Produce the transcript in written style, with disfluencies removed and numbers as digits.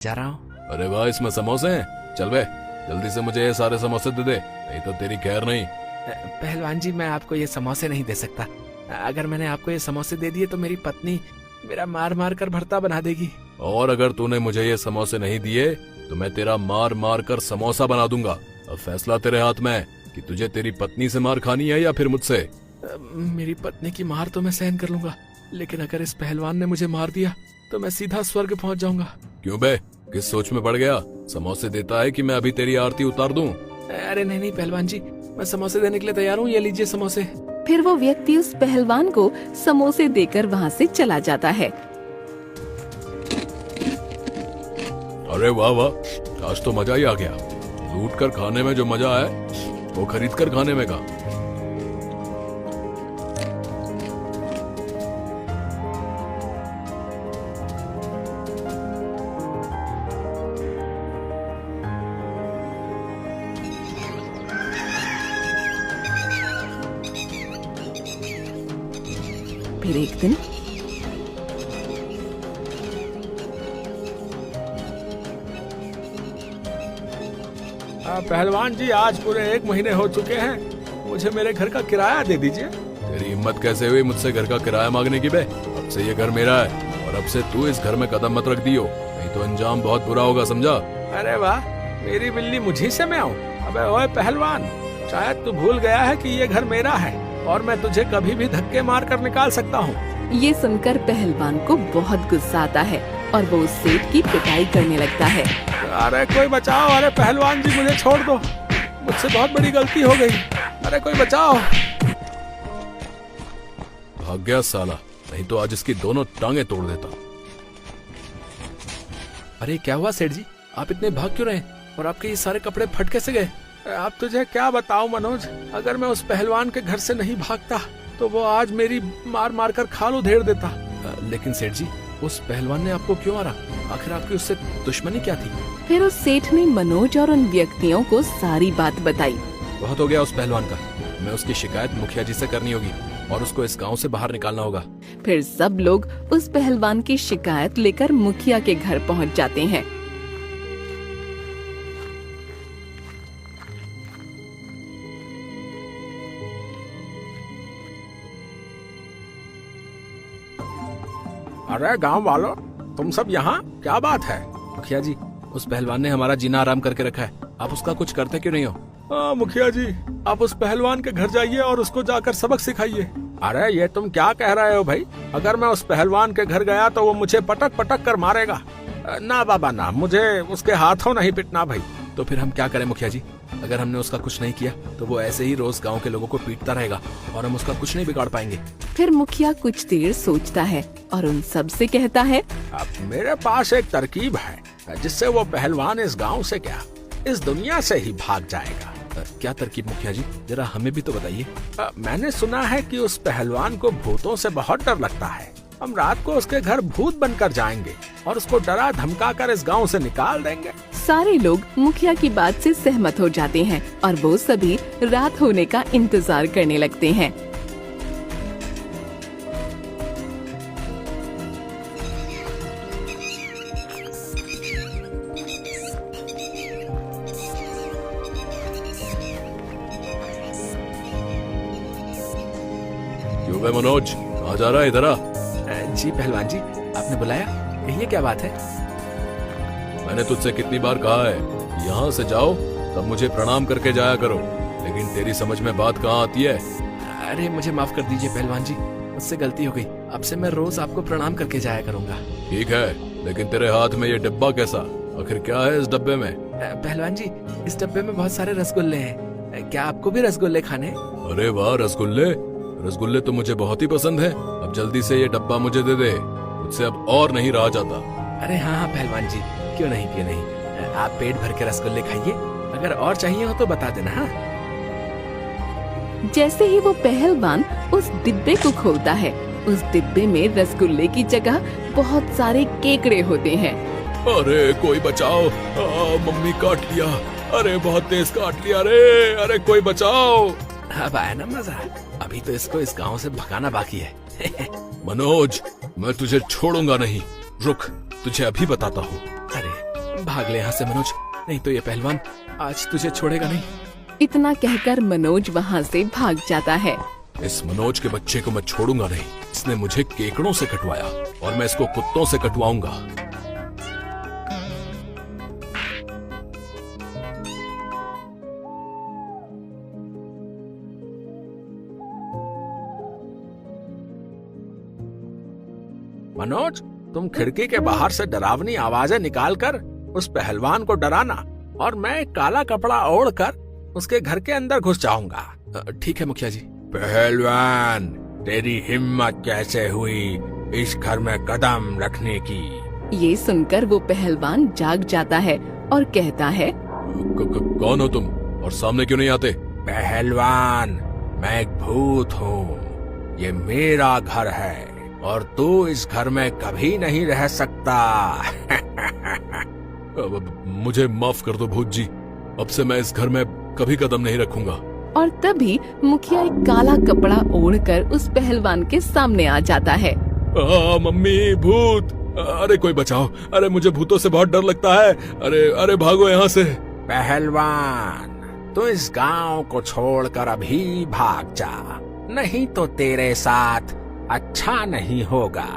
जा रहा हूँ। अरे वाह, इसमें समोसे हैं। चल बे, जल्दी से मुझे ये सारे समोसे दे दे, नहीं तो तेरी खैर नहीं। पहलवान जी, मैं आपको ये समोसे नहीं दे सकता। अगर मैंने आपको ये समोसे दे दिए तो मेरी पत्नी मेरा मार मार कर भरता बना देगी। और अगर तूने मुझे ये समोसे नहीं दिए तो मैं तेरा मार मार कर समोसा बना दूंगा। अब फैसला तेरे हाथ में है कि तुझे तेरी पत्नी से मार खानी है या फिर मुझसे। मेरी पत्नी की मार तो मैं सहन कर लूंगा, लेकिन अगर इस पहलवान ने मुझे मार दिया तो मैं सीधा स्वर्ग पहुंच जाऊंगा। क्यों बे, किस सोच में पड़ गया? समोसे देता है कि मैं अभी तेरी आरती उतार दूं? अरे नहीं नहीं पहलवान जी, मैं समोसे देने के लिए तैयार हूँ। ये लीजिए समोसे। फिर वो व्यक्ति उस पहलवान को समोसे देकर वहाँ से चला जाता है। अरे वाह वाह, आज तो मजा ही आ गया। लूट कर खाने में जो मजा है वो खरीद कर खाने में का। फिर एक दिन पहलवान जी, आज पूरे 1 महीने हो चुके हैं, मुझे मेरे घर का किराया दे दीजिए। तेरी हिम्मत कैसे हुई मुझसे घर का किराया मांगने की बे? अब से ये घर मेरा है और अब से तू इस घर में कदम मत रख दियो, नहीं तो अंजाम बहुत बुरा होगा, समझा? अरे वाह, मेरी बिल्ली मुझी से मैं आऊँ? अबे ओए पहलवान, शायद तू भूल गया है कि ये घर मेरा है और मैं तुझे कभी भी धक्के मार कर निकाल सकता हूँ। ये सुनकर पहलवान को बहुत गुस्सा आता है और वो उस सेठ की पिटाई करने लगता है। अरे कोई बचाओ! अरे पहलवान जी, मुझे छोड़ दो, मुझसे बहुत बड़ी गलती हो गई। अरे कोई बचाओ! भाग गया साला, नहीं तो आज इसकी दोनों टांगे तोड़ देता। अरे क्या हुआ सेठ जी, आप इतने भाग क्यों रहे और आपके ये सारे कपड़े फट कैसे गए? आप तुझे क्या बताऊं मनोज, अगर मैं उस पहलवान के घर से नहीं भागता तो वो आज मेरी मार मार कर खाल उधेड़ देता। लेकिन सेठ जी, उस पहलवान ने आपको क्यों मारा? आखिर आपकी उससे दुश्मनी क्या थी? फिर उस सेठ ने मनोज और उन व्यक्तियों को सारी बात बताई। बहुत हो गया उस पहलवान का, मैं उसकी शिकायत मुखिया जी से करनी होगी और उसको इस गांव से बाहर निकालना होगा। फिर सब लोग उस पहलवान की शिकायत लेकर मुखिया के घर पहुंच जाते हैं। अरे गांव वालों, तुम सब यहाँ, क्या बात है? मुखिया जी, उस पहलवान ने हमारा जीना आराम करके रखा है, आप उसका कुछ करते क्यों नहीं हो? मुखिया जी, आप उस पहलवान के घर जाइए और उसको जाकर सबक सिखाइए। अरे ये तुम क्या कह रहे हो भाई? अगर मैं उस पहलवान के घर गया तो वो मुझे पटक पटक कर मारेगा। ना बाबा ना, मुझे उसके हाथों नहीं पिटना भाई। तो फिर हम क्या करें मुखिया जी? अगर हमने उसका कुछ नहीं किया तो वो ऐसे ही रोज गांव के लोगों को पीटता रहेगा और हम उसका कुछ नहीं बिगाड़ पाएंगे। फिर मुखिया कुछ देर सोचता है और उन सब से कहता है, अब मेरे पास एक तरकीब है जिससे वो पहलवान इस गांव से क्या, इस दुनिया से ही भाग जाएगा। क्या तरकीब मुखिया जी, जरा हमें भी तो बताइए। मैंने सुना है कि उस पहलवान को भूतों से बहुत डर लगता है। हम रात को उसके घर भूत बनकर जाएंगे और उसको डरा धमका कर इस गांव से निकाल देंगे। सारे लोग मुखिया की बात से सहमत हो जाते हैं और वो सभी रात होने का इंतजार करने लगते हैं। क्यों बे मनोज, कहाँ जा रहा है? इधर आ। जी पहलवान जी, आपने बुलाया, कहिए क्या बात है? मैंने तुझसे कितनी बार कहा है यहाँ से जाओ तब मुझे प्रणाम करके जाया करो, लेकिन तेरी समझ में बात कहाँ आती है? अरे मुझे माफ कर दीजिए पहलवान जी, मुझसे गलती हो गई। अब से मैं रोज आपको प्रणाम करके जाया करूंगा। ठीक है, लेकिन तेरे हाथ में ये डिब्बा कैसा? आखिर क्या है इस डब्बे में? पहलवान जी, इस डब्बे में बहुत सारे रसगुल्ले हैं, क्या आपको भी रसगुल्ले खाने? अरे वाह, रसगुल्ले! रसगुल्ले तो मुझे बहुत ही पसंद है। अब जल्दी से ये डब्बा मुझे दे दे, मुझसे अब और नहीं रहा जाता। अरे हाँ हाँ पहलवान जी, क्यों नहीं, आप पेट भर के रसगुल्ले खाइए, अगर और चाहिए हो तो बता देना। हाँ, जैसे ही वो पहलवान उस डिब्बे को खोलता है, उस डिब्बे में रसगुल्ले की जगह बहुत सारे केकड़े होते हैं। अरे कोई बचाओ, मम्मी काट लिया, अरे बहुत तेज काट लिया रे, अरे कोई बचाओ। अब आया ना मजा, अभी तो इसको इस गांव से भगाना बाकी है। मनोज, मैं तुझे छोड़ूंगा नहीं, रुक तुझे अभी बताता हूँ। अरे भाग ले यहाँ से मनोज, नहीं तो ये पहलवान आज तुझे छोड़ेगा नहीं। इतना कहकर मनोज वहाँ से भाग जाता है। इस मनोज के बच्चे को मैं छोड़ूंगा नहीं। इसने मुझे केकड़ों से कटवाया और मैं इसको कुत्तों से कटवाऊंगा। मनोज, तुम खिड़की के बाहर से डरावनी आवाजें निकालकर उस पहलवान को डराना और मैं काला कपड़ा ओढ़कर उसके घर के अंदर घुस जाऊंगा। ठीक है मुखिया जी। पहलवान, तेरी हिम्मत कैसे हुई इस घर में कदम रखने की? ये सुनकर वो पहलवान जाग जाता है और कहता है, कौन हो तुम और सामने क्यों नहीं आते? पहलवान, मैं एक भूत हूँ। ये मेरा घर है और तू इस घर में कभी नहीं रह सकता। अब मुझे माफ कर दो भूत जी, अब से मैं इस घर में कभी कदम नहीं रखूंगा। और तभी मुखिया एक काला कपड़ा ओढ़कर उस पहलवान के सामने आ जाता है। मम्मी, भूत! अरे कोई बचाओ! अरे मुझे भूतों से बहुत डर लगता है। अरे भागो यहाँ से। पहलवान, तू इस गांव को छोड़कर अभी भाग जा, नहीं तो तेरे साथ अच्छा नहीं होगा।